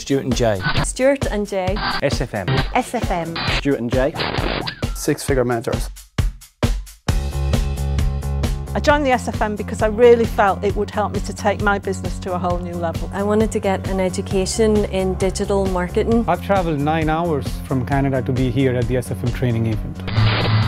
Stuart and Jay. Stuart and Jay. SFM. SFM. Stuart and Jay. Six Figure Mentors. I joined the SFM because I really felt it would help me to take my business to a whole new level. I wanted to get an education in digital marketing. I've travelled 9 hours from Canada to be here at the SFM training event.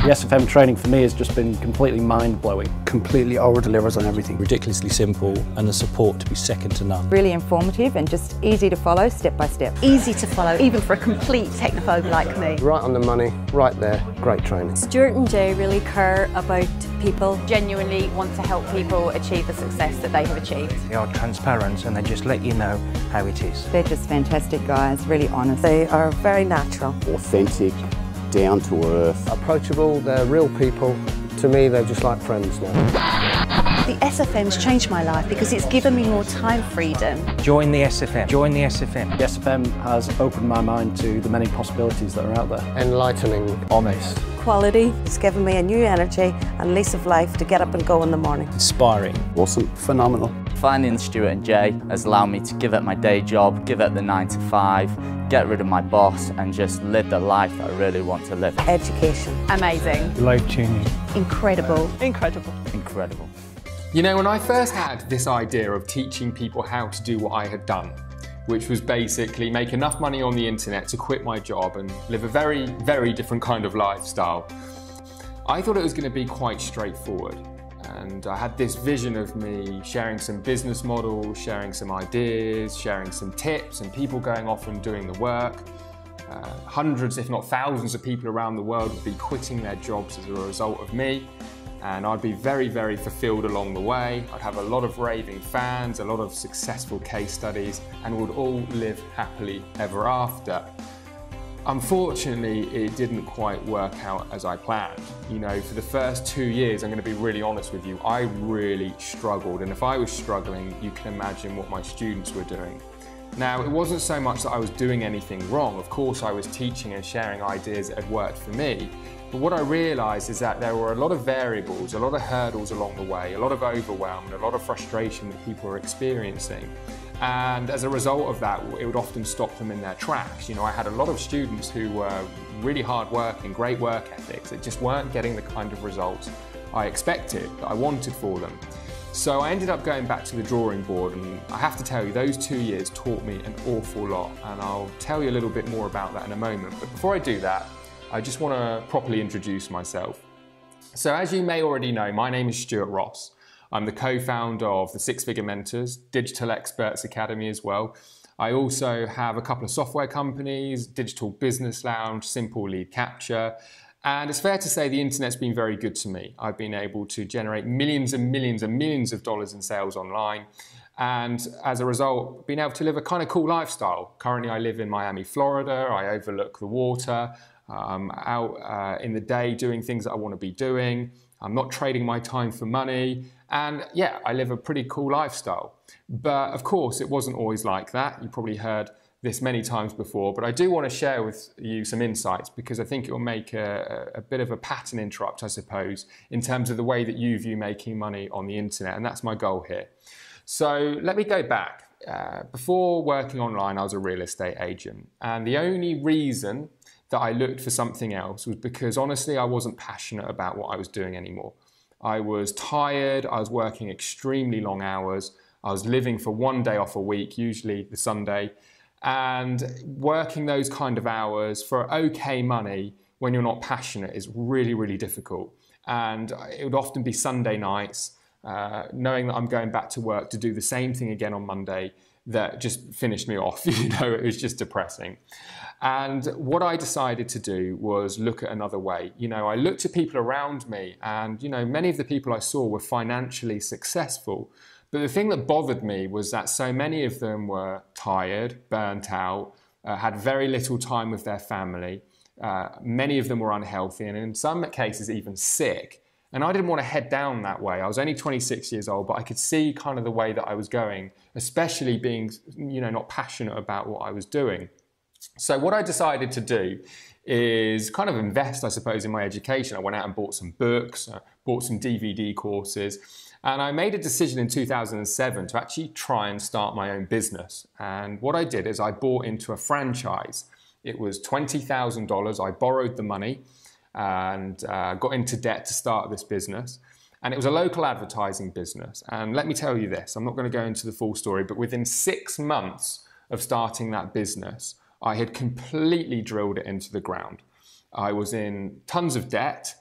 The SFM training for me has just been completely mind-blowing. Completely over-delivers on everything. Ridiculously simple and the support to be second to none. Really informative and just easy to follow step by step. Easy to follow, even for a complete technophobe like me. Right on the money, right there, great training. Stuart and Jay really care about people. Genuinely want to help people achieve the success that they have achieved. They are transparent and they just let you know how it is. They're just fantastic guys, really honest. They are very natural. Authentic, down to earth. Approachable, they're real people. To me, they're just like friends now. The SFM's changed my life because it's given me more time freedom. Join the SFM. Join the SFM. The SFM has opened my mind to the many possibilities that are out there. Enlightening. Honest. Quality. It's given me a new energy and lease of life to get up and go in the morning. Inspiring. Awesome. Phenomenal. Finding Stuart and Jay has allowed me to give up my day job, give up the 9 to 5, get rid of my boss and just live the life that I really want to live. Education. Amazing. Life-changing. Incredible. Incredible. Incredible. You know, when I first had this idea of teaching people how to do what I had done, which was basically make enough money on the internet to quit my job and live a very, very different kind of lifestyle, I thought it was going to be quite straightforward. And I had this vision of me sharing some business models, sharing some ideas, sharing some tips, and people going off and doing the work. Hundreds, if not thousands of people around the world would be quitting their jobs as a result of me. And I'd be very, very fulfilled along the way. I'd have a lot of raving fans, a lot of successful case studies, and would all live happily ever after. Unfortunately, it didn't quite work out as I planned. You know, for the first 2 years, I'm going to be really honest with you, I really struggled. And if I was struggling, you can imagine what my students were doing. Now, it wasn't so much that I was doing anything wrong. Of course, I was teaching and sharing ideas that had worked for me. But what I realised is that there were a lot of variables, a lot of hurdles along the way, a lot of overwhelm, and a lot of frustration that people were experiencing. And as a result of that, it would often stop them in their tracks. You know, I had a lot of students who were really hard working, great work ethics, that just weren't getting the kind of results I expected, that I wanted for them. So I ended up going back to the drawing board, and I have to tell you, those 2 years taught me an awful lot, and I'll tell you a little bit more about that in a moment. But before I do that, I just want to properly introduce myself. So as you may already know, my name is Stuart Ross. I'm the co-founder of the Six Figure Mentors, Digital Experts Academy as well. I also have a couple of software companies, Digital Business Lounge, Simple Lead Capture, and it's fair to say the internet's been very good to me. I've been able to generate millions and millions and millions of dollars in sales online, and as a result, been able to live a kind of cool lifestyle. Currently, I live in Miami, Florida. I overlook the water. I'm out in the day doing things that I want to be doing. I'm not trading my time for money. And yeah, I live a pretty cool lifestyle. But of course, it wasn't always like that. You probably heard this many times before, but I do want to share with you some insights because I think it will make a bit of a pattern interrupt, I suppose, in terms of the way that you view making money on the internet. And that's my goal here. So let me go back. Before working online, I was a real estate agent. And the only reason that I looked for something else was because honestly, I wasn't passionate about what I was doing anymore. I was tired, I was working extremely long hours, I was living for 1 day off a week, usually the Sunday, and working those kind of hours for okay money when you're not passionate is really, really difficult. And it would often be Sunday nights, knowing that I'm going back to work to do the same thing again on Monday, that just finished me off. You know, it was just depressing. And what I decided to do was look at another way. You know, I looked at people around me and, you know, many of the people I saw were financially successful. But the thing that bothered me was that so many of them were tired, burnt out, had very little time with their family. Many of them were unhealthy and in some cases even sick. And I didn't want to head down that way. I was only 26 years old, but I could see kind of the way that I was going, especially being, you know, not passionate about what I was doing. So what I decided to do is kind of invest, I suppose, in my education. I went out and bought some books, bought some DVD courses, And I made a decision in 2007 to actually try and start my own business. And what I did is I bought into a franchise. It was $20,000. I borrowed the money and got into debt to start this business. And it was a local advertising business. And let me tell you this, I'm not going to go into the full story, but within 6 months of starting that business, I had completely drilled it into the ground. I was in tons of debt.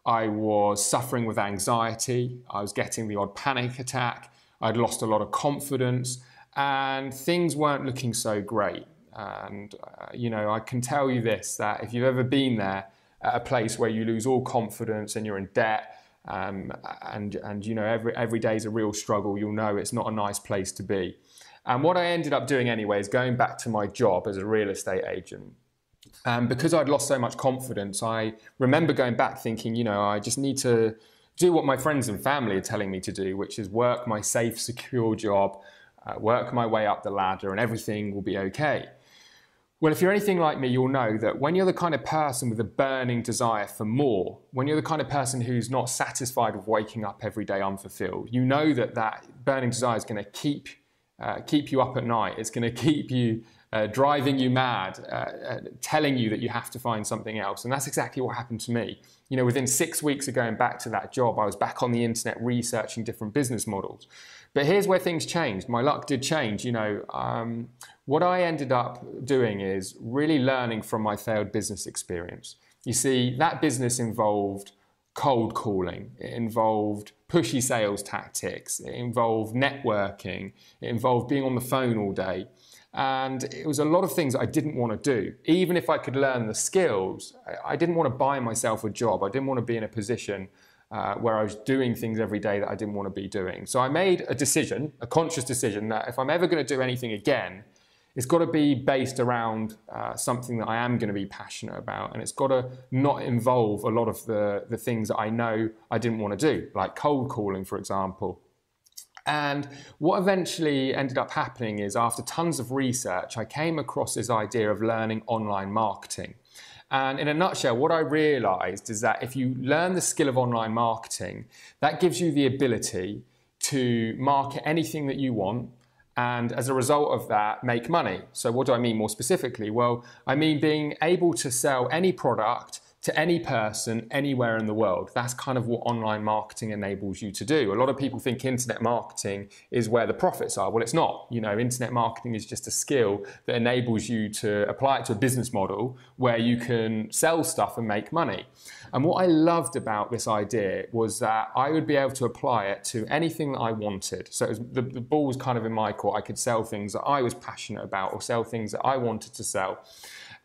I was suffering with anxiety. I was getting the odd panic attack. I'd lost a lot of confidence and things weren't looking so great. And, you know, I can tell you this, that if you've ever been there at a place where you lose all confidence and you're in debt, and you know every day is a real struggle, you'll know it's not a nice place to be. And what I ended up doing anyway is going back to my job as a real estate agent. Because I'd lost so much confidence, I remember going back thinking, you know, I just need to do what my friends and family are telling me to do, which is work my safe, secure job, work my way up the ladder, and everything will be okay. Well, if you're anything like me, you'll know that when you're the kind of person with a burning desire for more, when you're the kind of person who's not satisfied with waking up every day unfulfilled, you know that that burning desire is going to keep you up at night. It's going to keep you driving you mad, telling you that you have to find something else. And that's exactly what happened to me. You know, within 6 weeks of going back to that job, I was back on the internet researching different business models. But here's where things changed. My luck did change. You know, what I ended up doing is really learning from my failed business experience. You see, that business involved cold calling. It involved pushy sales tactics. It involved networking. It involved being on the phone all day. And it was a lot of things that I didn't want to do. Even if I could learn the skills, I didn't want to buy myself a job. I didn't want to be in a position where I was doing things every day that I didn't want to be doing. So I made a decision, a conscious decision, that if I'm ever going to do anything again, it's got to be based around something that I am going to be passionate about. And it's got to not involve a lot of the things that I know I didn't want to do, like cold calling, for example. And what eventually ended up happening is, after tons of research, I came across this idea of learning online marketing. And in a nutshell, what I realized is that if you learn the skill of online marketing, that gives you the ability to market anything that you want, and as a result of that, make money. So what do I mean more specifically? Well, I mean being able to sell any product to any person anywhere in the world. That's kind of what online marketing enables you to do. A lot of people think internet marketing is where the profits are. Well, it's not. You know, internet marketing is just a skill that enables you to apply it to a business model where you can sell stuff and make money. And what I loved about this idea was that I would be able to apply it to anything that I wanted. So it was, the ball was kind of in my court. I could sell things that I was passionate about or sell things that I wanted to sell.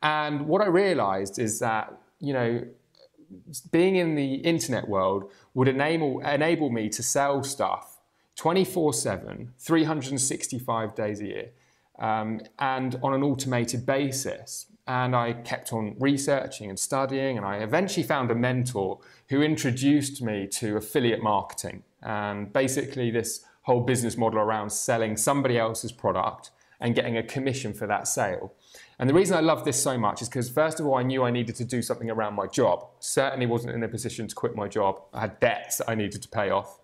And what I realized is that, you know, being in the internet world would enable me to sell stuff 24/7, 365 days a year, and on an automated basis. And I kept on researching and studying, and I eventually found a mentor who introduced me to affiliate marketing, and basically this whole business model around selling somebody else's product and getting a commission for that sale. And the reason I love this so much is because, first of all, I knew I needed to do something around my job. Certainly wasn't in a position to quit my job. I had debts that I needed to pay off.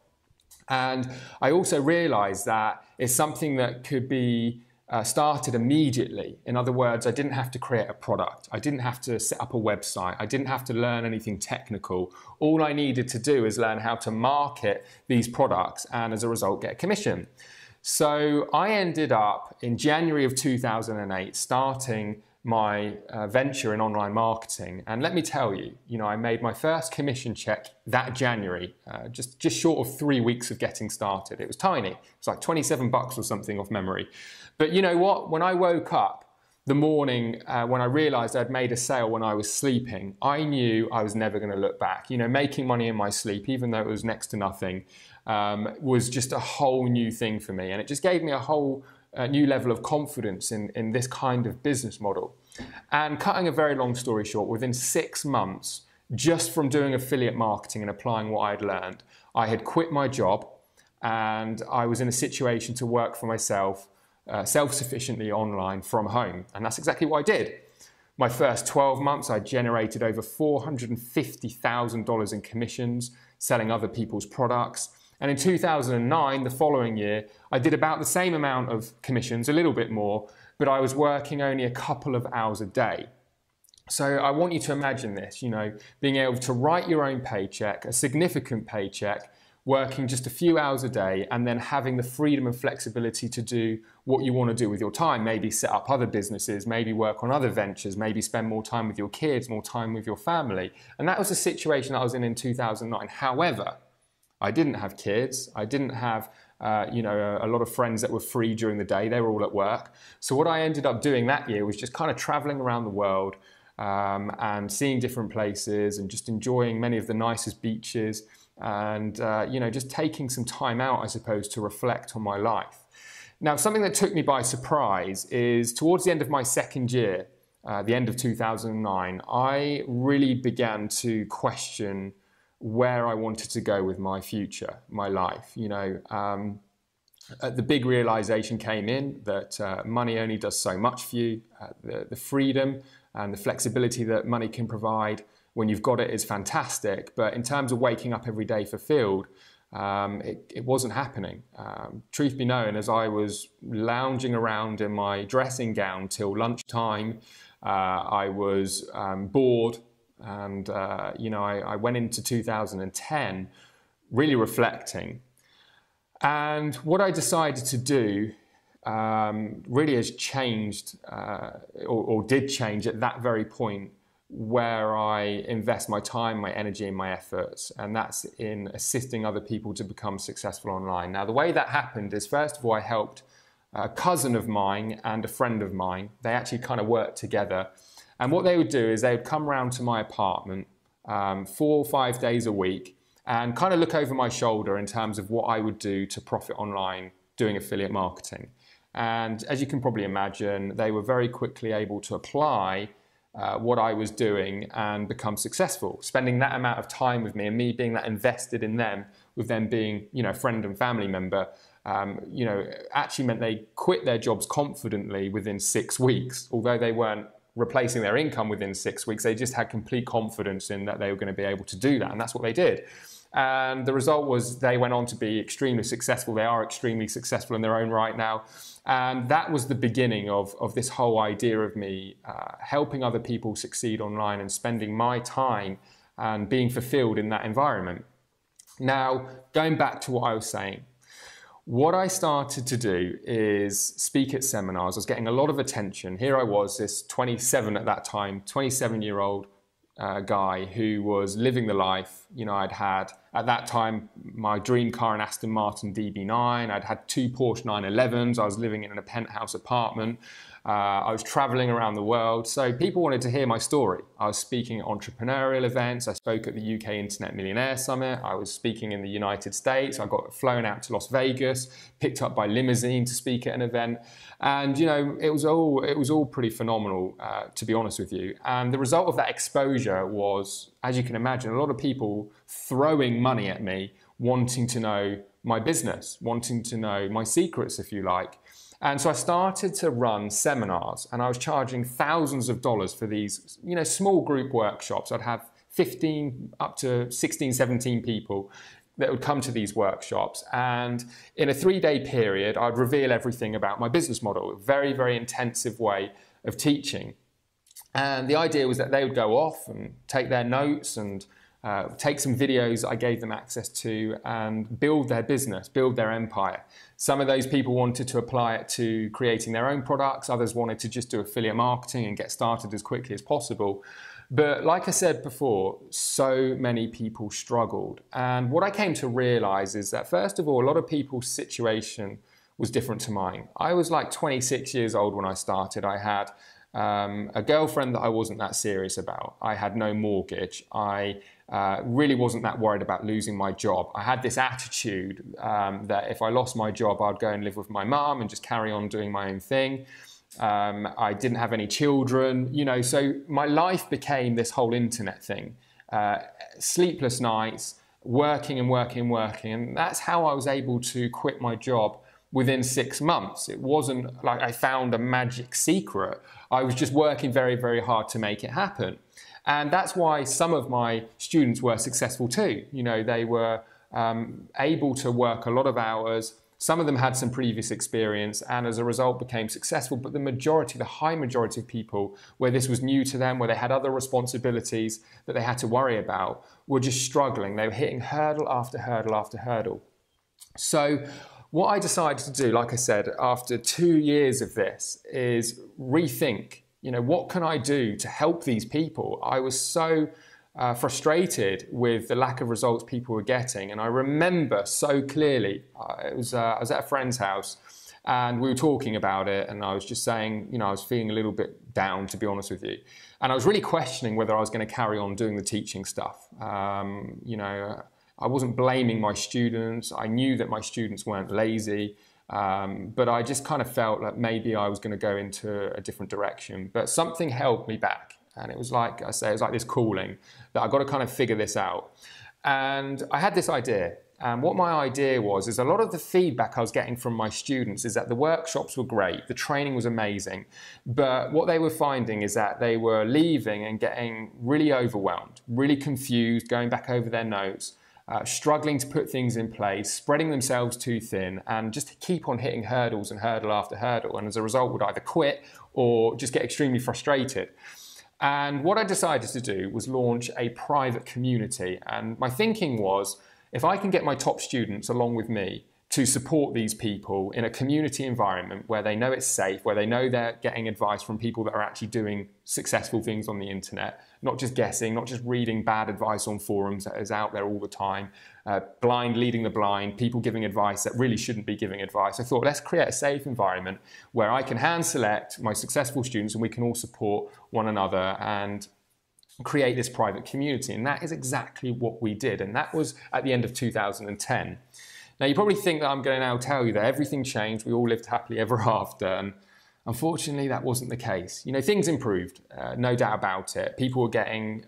And I also realized that it's something that could be started immediately. In other words, I didn't have to create a product. I didn't have to set up a website. I didn't have to learn anything technical. All I needed to do is learn how to market these products and, as a result, get a commission. So I ended up in January of 2008 starting my venture in online marketing. And let me tell you, I made my first commission check that January, just short of 3 weeks of getting started. It was tiny. It was like 27 bucks or something off memory. But you know what? When I woke up the morning, when I realized I'd made a sale when I was sleeping, I knew I was never going to look back. Making money in my sleep, even though it was next to nothing, was just a whole new thing for me. And it just gave me a whole new level of confidence in this kind of business model. And cutting a very long story short, within 6 months, just from doing affiliate marketing and applying what I'd learned, I had quit my job and I was in a situation to work for myself, self-sufficiently online from home. And that's exactly what I did. My first 12 months, I generated over $450,000 in commissions, selling other people's products. And in 2009, the following year, I did about the same amount of commissions, a little bit more, but I was working only a couple of hours a day. So I want you to imagine this, being able to write your own paycheck, a significant paycheck, working just a few hours a day, and then having the freedom and flexibility to do what you want to do with your time. Maybe set up other businesses, maybe work on other ventures, maybe spend more time with your kids, more time with your family. And that was the situation I was in 2009. However, I didn't have kids. I didn't have a lot of friends that were free during the day. They were all at work. So what I ended up doing that year was just kind of traveling around the world and seeing different places and just enjoying many of the nicest beaches and just taking some time out, I suppose, to reflect on my life. Now, something that took me by surprise is towards the end of my second year, the end of 2009, I really began to question where I wanted to go with my future, my life. The big realization came in that money only does so much for you. The freedom and the flexibility that money can provide when you've got it is fantastic. But in terms of waking up every day fulfilled, it wasn't happening. Truth be known, as I was lounging around in my dressing gown till lunchtime, I was bored. And, I went into 2010 really reflecting. And what I decided to do really has changed or did change at that very point where I invest my time, my energy and my efforts. And that's in assisting other people to become successful online. Now, the way that happened is, first of all, I helped a cousin of mine and a friend of mine. They actually kind of worked together. And what they would do is they would come round to my apartment 4 or 5 days a week and kind of look over my shoulder in terms of what I would do to profit online doing affiliate marketing. And as you can probably imagine, they were very quickly able to apply what I was doing and become successful. Spending that amount of time with me and me being that invested in them, with them being, a friend and family member, actually meant they quit their jobs confidently within 6 weeks. Although they weren't replacing their income within 6 weeks, they just had complete confidence in that they were going to be able to do that. And that's what they did. And the result was they went on to be extremely successful. They are extremely successful in their own right now. And that was the beginning of this whole idea of me helping other people succeed online and spending my time and being fulfilled in that environment. Now, going back to what I was saying, what I started to do is speak at seminars. I was getting a lot of attention. Here I was, this 27 at that time, 27-year-old guy who was living the life. I'd had, at that time, my dream car, an Aston Martin DB9. I'd had 2 Porsche 911s. I was living in a penthouse apartment. I was traveling around the world. So people wanted to hear my story. I was speaking at entrepreneurial events. I spoke at the UK Internet Millionaire Summit. I was speaking in the United States. I got flown out to Las Vegas, picked up by limousine to speak at an event. And, it was all pretty phenomenal, to be honest with you. And the result of that exposure was, as you can imagine, a lot of people throwing money at me, wanting to know my business, wanting to know my secrets, if you like. And so I started to run seminars, and I was charging thousands of dollars for these, small group workshops. I'd have 15 up to 16, 17 people that would come to these workshops. And in a 3-day period, I'd reveal everything about my business model, a very, very intensive way of teaching. And the idea was that they would go off and take their notes and take some videos I gave them access to and build their business, build their empire. Some of those people wanted to apply it to creating their own products. Others wanted to just do affiliate marketing and get started as quickly as possible. But like I said before, so many people struggled. And what I came to realize is that, first of all, a lot of people's situation was different to mine. I was like 26 years old when I started. I had a girlfriend that I wasn't that serious about. I had no mortgage. I really wasn't that worried about losing my job. I had this attitude that if I lost my job, I'd go and live with my mum and just carry on doing my own thing. I didn't have any children, so my life became this whole internet thing. Sleepless nights, working and working and working. And that's how I was able to quit my job within 6 months. It wasn't like I found a magic secret. I was just working very, very hard to make it happen. And that's why some of my students were successful too. They were able to work a lot of hours. Some of them had some previous experience and as a result became successful, but the high majority of people where this was new to them, where they had other responsibilities that they had to worry about, were just struggling. They were hitting hurdle after hurdle after hurdle. So what I decided to do, like I said, after 2 years of this, is rethink, what can I do to help these people? I was so frustrated with the lack of results people were getting. And I remember so clearly, I was at a friend's house and we were talking about it, and I was just saying, I was feeling a little bit down, to be honest with you. And I was really questioning whether I was going to carry on doing the teaching stuff. I wasn't blaming my students. I knew that my students weren't lazy, but I just kind of felt like maybe I was going to go into a different direction. But something held me back. And it was like I say, it was like this calling that I've got to kind of figure this out. And I had this idea. And what my idea was, is a lot of the feedback I was getting from my students is that the workshops were great, the training was amazing, but what they were finding is that they were leaving and getting really overwhelmed, really confused, going back over their notes, struggling to put things in place, spreading themselves too thin, and just keep on hitting hurdles and hurdle after hurdle. And as a result would either quit or just get extremely frustrated. And what I decided to do was launch a private community. And my thinking was, if I can get my top students along with me to support these people in a community environment where they know it's safe, where they know they're getting advice from people that are actually doing successful things on the internet, not just guessing, not just reading bad advice on forums that is out there all the time, blind leading the blind, people giving advice that really shouldn't be giving advice. I thought, let's create a safe environment where I can hand select my successful students and we can all support one another and create this private community. And that is exactly what we did. And that was at the end of 2010. Now, you probably think that I'm going to now tell you that everything changed, we all lived happily ever after, and unfortunately that wasn't the case. Things improved, no doubt about it. People were getting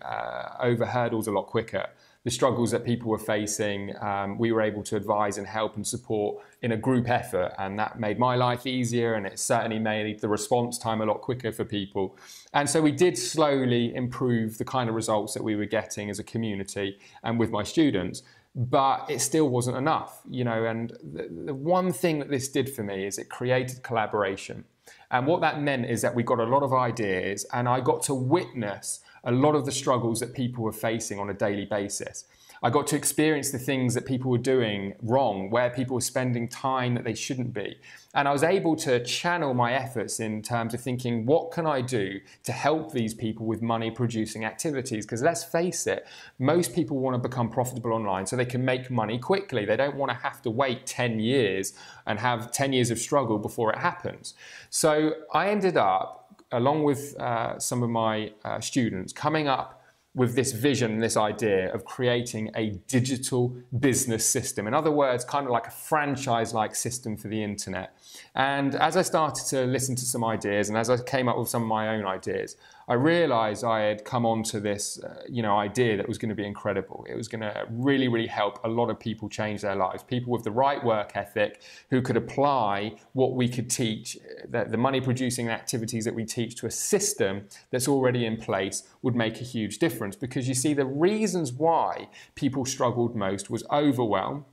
over hurdles a lot quicker. The struggles that people were facing, we were able to advise and help and support in a group effort, and that made my life easier, and it certainly made the response time a lot quicker for people. And so we did slowly improve the kind of results that we were getting as a community and with my students. But it still wasn't enough, and the one thing that this did for me is it created collaboration. And what that meant is that we got a lot of ideas, and I got to witness a lot of the struggles that people were facing on a daily basis. I got to experience the things that people were doing wrong, where people were spending time that they shouldn't be. And I was able to channel my efforts in terms of thinking, what can I do to help these people with money producing activities? Because let's face it, most people want to become profitable online so they can make money quickly. They don't want to have to wait 10 years and have 10 years of struggle before it happens. So I ended up, along with some of my students, coming up with this vision, this idea of creating a digital business system. In other words, kind of like a franchise-like system for the internet. And as I started to listen to some ideas, and as I came up with some of my own ideas, I realized I had come onto this idea that was going to be incredible. It was going to really, really help a lot of people change their lives. People with the right work ethic who could apply what we could teach, the money producing activities that we teach, to a system that's already in place would make a huge difference. Because you see, the reasons why people struggled most was overwhelm,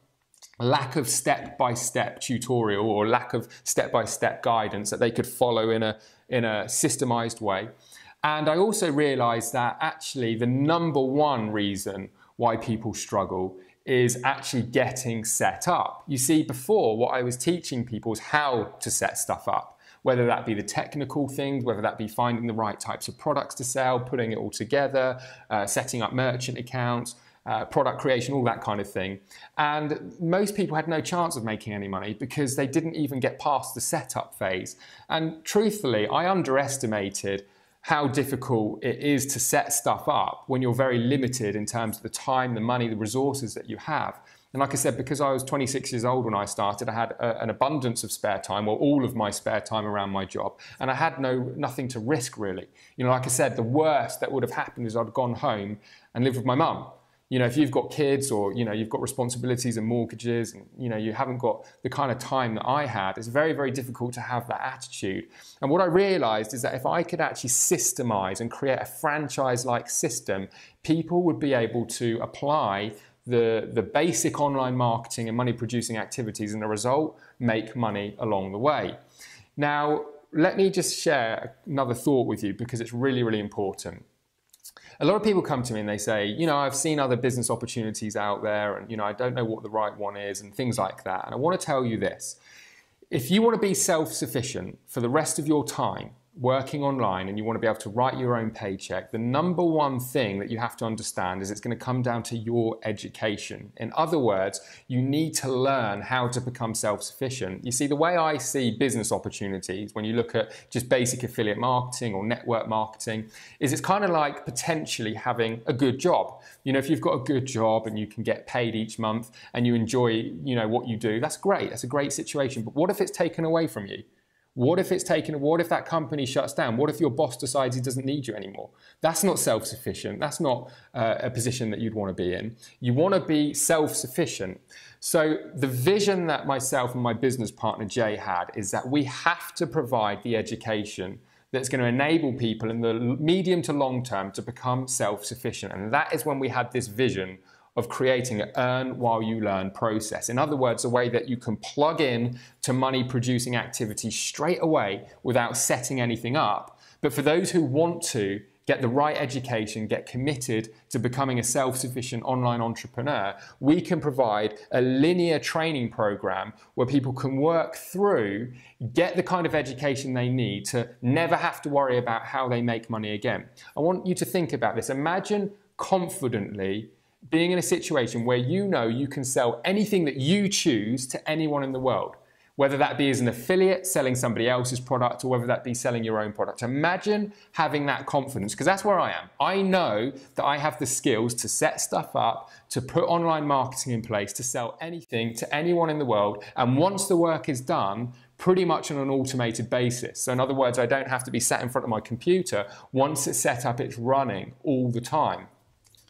lack of step-by-step tutorial or lack of step-by-step guidance that they could follow in a systemized way. And I also realized that actually the number one reason why people struggle is actually getting set up. You see, before, what I was teaching people is how to set stuff up, whether that be the technical things, whether that be finding the right types of products to sell, putting it all together, setting up merchant accounts, product creation, all that kind of thing. And most people had no chance of making any money because they didn't even get past the setup phase. And truthfully, I underestimated how difficult it is to set stuff up when you're very limited in terms of the time, the money, the resources that you have. And like I said, because I was 26 years old when I started, I had an abundance of spare time, or all of my spare time around my job, and I had nothing to risk really. Like I said, the worst that would have happened is I'd gone home and lived with my mum. If you've got kids or, you've got responsibilities and mortgages and, you haven't got the kind of time that I had, it's very, very difficult to have that attitude. And what I realized is that if I could actually systemize and create a franchise-like system, people would be able to apply the basic online marketing and money producing activities, and the result, make money along the way. Now, let me just share another thought with you because it's really, really important. A lot of people come to me and they say, you know, I've seen other business opportunities out there and, you know, I don't know what the right one is and things like that. And I want to tell you this. If you want to be self-sufficient for the rest of your time working online and you want to be able to write your own paycheck, the number one thing that you have to understand is it's going to come down to your education. In other words, you need to learn how to become self-sufficient. You see, the way I see business opportunities, when you look at just basic affiliate marketing or network marketing, is it's kind of like potentially having a good job. You know, if you've got a good job and you can get paid each month and you enjoy, you know, what you do, that's great. That's a great situation. But what if it's taken away from you? What if that company shuts down? What if your boss decides he doesn't need you anymore? That's not self-sufficient. That's not a position that you'd want to be in. You want to be self-sufficient. So the vision that myself and my business partner Jay had is that we have to provide the education that's going to enable people in the medium to long term to become self-sufficient. And that is when we had this vision of creating an earn while you learn process. In other words, a way that you can plug in to money producing activities straight away without setting anything up. But for those who want to get the right education, get committed to becoming a self-sufficient online entrepreneur, we can provide a linear training program where people can work through, get the kind of education they need to never have to worry about how they make money again. I want you to think about this. Imagine confidently being in a situation where you know you can sell anything that you choose to anyone in the world, whether that be as an affiliate selling somebody else's product or whether that be selling your own product. Imagine having that confidence, because that's where I am. I know that I have the skills to set stuff up, to put online marketing in place, to sell anything to anyone in the world. And once the work is done, pretty much on an automated basis. So in other words, I don't have to be sat in front of my computer. Once it's set up, it's running all the time.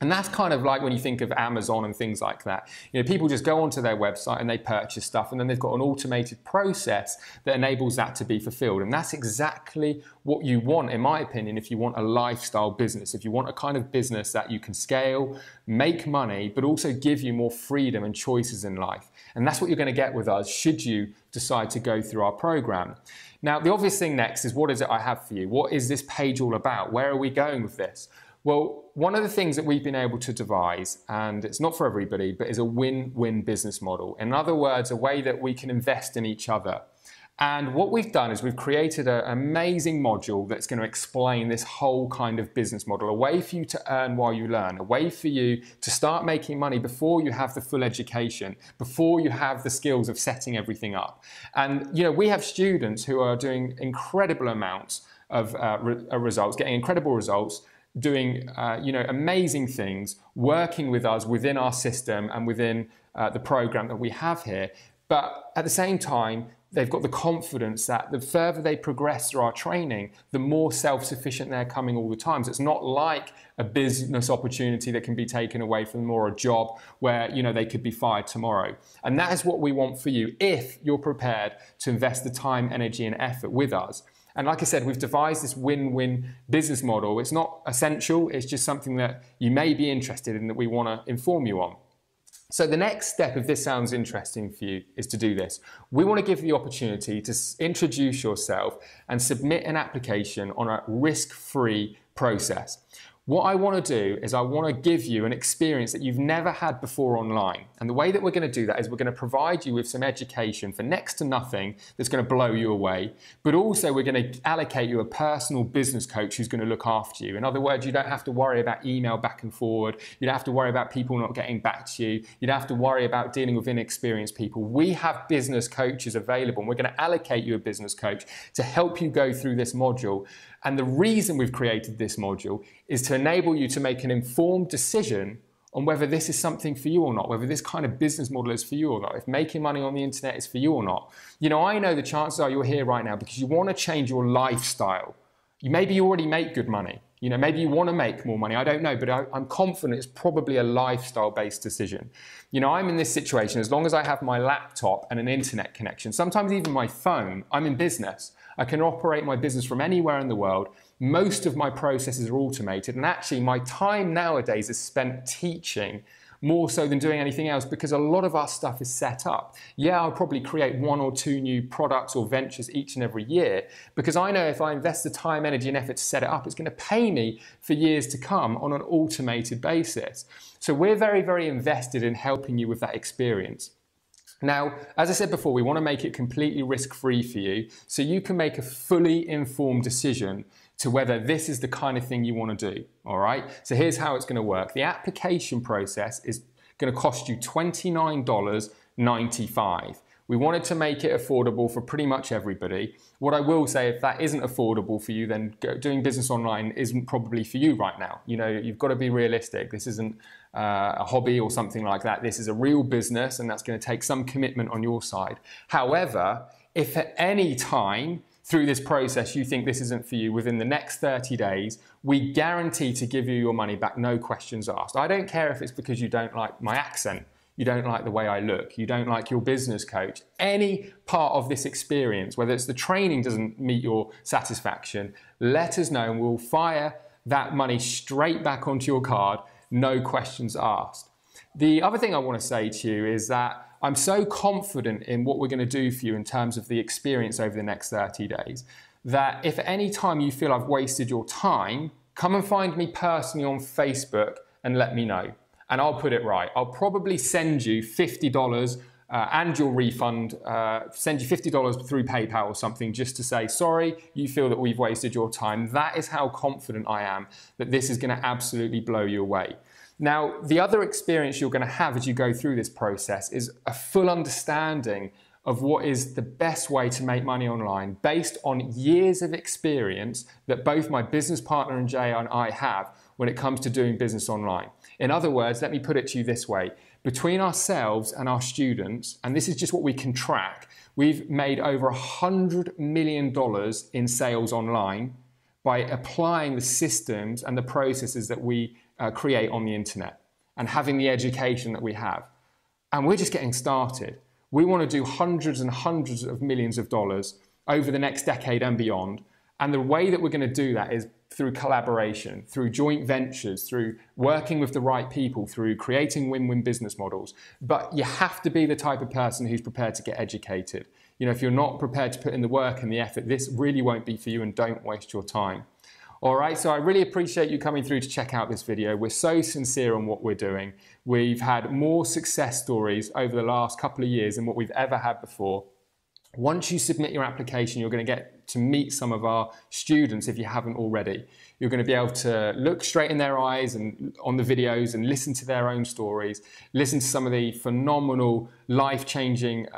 And that's kind of like when you think of Amazon and things like that. You know, people just go onto their website and they purchase stuff, and then they've got an automated process that enables that to be fulfilled. And that's exactly what you want, in my opinion, if you want a lifestyle business, if you want a kind of business that you can scale, make money, but also give you more freedom and choices in life. And that's what you're going to get with us should you decide to go through our program. Now, the obvious thing next is, what is it I have for you? What is this page all about? Where are we going with this? Well, one of the things that we've been able to devise, and it's not for everybody, but is a win-win business model. In other words, a way that we can invest in each other. And what we've done is we've created an amazing module that's going to explain this whole kind of business model, a way for you to earn while you learn, a way for you to start making money before you have the full education, before you have the skills of setting everything up. And, you know, we have students who are doing incredible amounts of results, getting incredible results, doing you know, amazing things, working with us within our system and within the program that we have here. But at the same time, they've got the confidence that the further they progress through our training, the more self-sufficient they're coming all the time. So it's not like a business opportunity that can be taken away from them, or a job where, you know, they could be fired tomorrow. And that is what we want for you if you're prepared to invest the time, energy, and effort with us. And like I said, we've devised this win-win business model. It's not essential, it's just something that you may be interested in, that we want to inform you on. So the next step, if this sounds interesting for you, is to do this. We want to give you the opportunity to introduce yourself and submit an application on a risk-free process. What I want to do is I want to give you an experience that you've never had before online. And the way that we're going to do that is we're going to provide you with some education for next to nothing that's going to blow you away. But also we're going to allocate you a personal business coach who's going to look after you. In other words, you don't have to worry about email back and forward. You don't have to worry about people not getting back to you. You don't have to worry about dealing with inexperienced people. We have business coaches available, and we're going to allocate you a business coach to help you go through this module. And the reason we've created this module is to enable you to make an informed decision on whether this is something for you or not, whether this kind of business model is for you or not, if making money on the internet is for you or not. You know, I know the chances are you're here right now because you want to change your lifestyle. Maybe you already make good money. You know, maybe you want to make more money. I don't know, but I'm confident it's probably a lifestyle-based decision. You know, I'm in this situation as long as I have my laptop and an internet connection, sometimes even my phone, I'm in business. I can operate my business from anywhere in the world. Most of my processes are automated, and actually my time nowadays is spent teaching more so than doing anything else, because a lot of our stuff is set up. Yeah, I'll probably create 1 or 2 new products or ventures each and every year, because I know if I invest the time, energy and effort to set it up, it's going to pay me for years to come on an automated basis. So we're very, very invested in helping you with that experience. Now, as I said before, we want to make it completely risk-free for you, so you can make a fully informed decision to whether this is the kind of thing you want to do, all right? So here's how it's going to work. The application process is going to cost you $29.95. We wanted to make it affordable for pretty much everybody. What I will say, if that isn't affordable for you, then doing business online isn't probably for you right now. You know, you've got to be realistic. This isn't a hobby or something like that. This is a real business, and that's going to take some commitment on your side. However, if at any time through this process you think this isn't for you, within the next 30 days, we guarantee to give you your money back, no questions asked. I don't care if it's because you don't like my accent, you don't like the way I look, you don't like your business coach. Any part of this experience, whether it's the training doesn't meet your satisfaction, let us know and we'll fire that money straight back onto your card, no questions asked. The other thing I want to say to you is that I'm so confident in what we're going to do for you in terms of the experience over the next 30 days, that if at any time you feel I've wasted your time, come and find me personally on Facebook and let me know. And I'll put it right. I'll probably send you $50 and your refund, send you $50 through PayPal or something, just to say, sorry, you feel that we've wasted your time. That is how confident I am that this is going to absolutely blow you away. Now, the other experience you're going to have as you go through this process is a full understanding of what is the best way to make money online based on years of experience that both my business partner and Jay and I have when it comes to doing business online. In other words, let me put it to you this way. Between ourselves and our students, and this is just what we can track, we've made over $100 million in sales online by applying the systems and the processes that we create on the internet and having the education that we have. And we're just getting started. We want to do hundreds and hundreds of millions of dollars over the next decade and beyond. And the way that we're going to do that is through collaboration, through joint ventures, through working with the right people, through creating win-win business models. But you have to be the type of person who's prepared to get educated. You know, if you're not prepared to put in the work and the effort, this really won't be for you, and don't waste your time. All right, so I really appreciate you coming through to check out this video. We're so sincere on what we're doing. We've had more success stories over the last couple of years than what we've ever had before. Once you submit your application, you're going to get to meet some of our students if you haven't already. You're going to be able to look straight in their eyes and on the videos and listen to their own stories, listen to some of the phenomenal, life-changing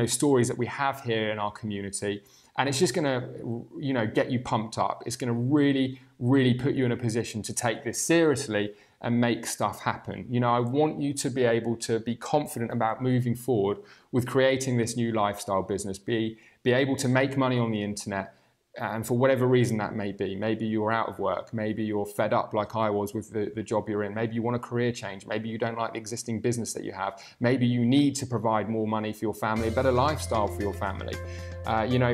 stories that we have here in our community. And it's just going to get you pumped up. It's going to really, really put you in a position to take this seriously and make stuff happen. You know, I want you to be able to be confident about moving forward with creating this new lifestyle business, be able to make money on the internet, and for whatever reason that may be. Maybe you're out of work, maybe you're fed up like I was with the job you're in, maybe you want a career change, maybe you don't like the existing business that you have, maybe you need to provide more money for your family, a better lifestyle for your family.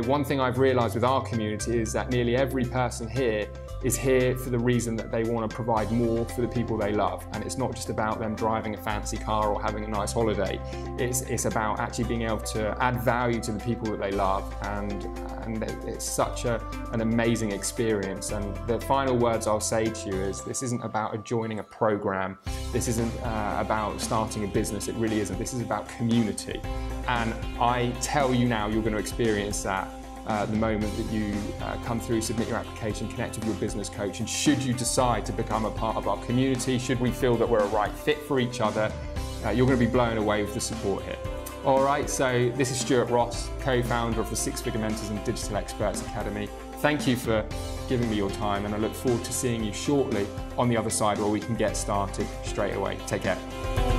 One thing I've realized with our community is that nearly every person here is here for the reason that they want to provide more for the people they love. And it's not just about them driving a fancy car or having a nice holiday. It's about actually being able to add value to the people that they love. And it's such an amazing experience. And the final words I'll say to you is, this isn't about joining a program. This isn't about starting a business. It really isn't. This is about community. And I tell you now, you're going to experience that the moment that you come through, submit your application, connect with your business coach. And should you decide to become a part of our community, should we feel that we're a right fit for each other, you're going to be blown away with the support here. All right, so this is Stuart Ross, co-founder of the Six Figure Mentors and Digital Experts Academy. Thank you for giving me your time, and I look forward to seeing you shortly on the other side where we can get started straight away. Take care.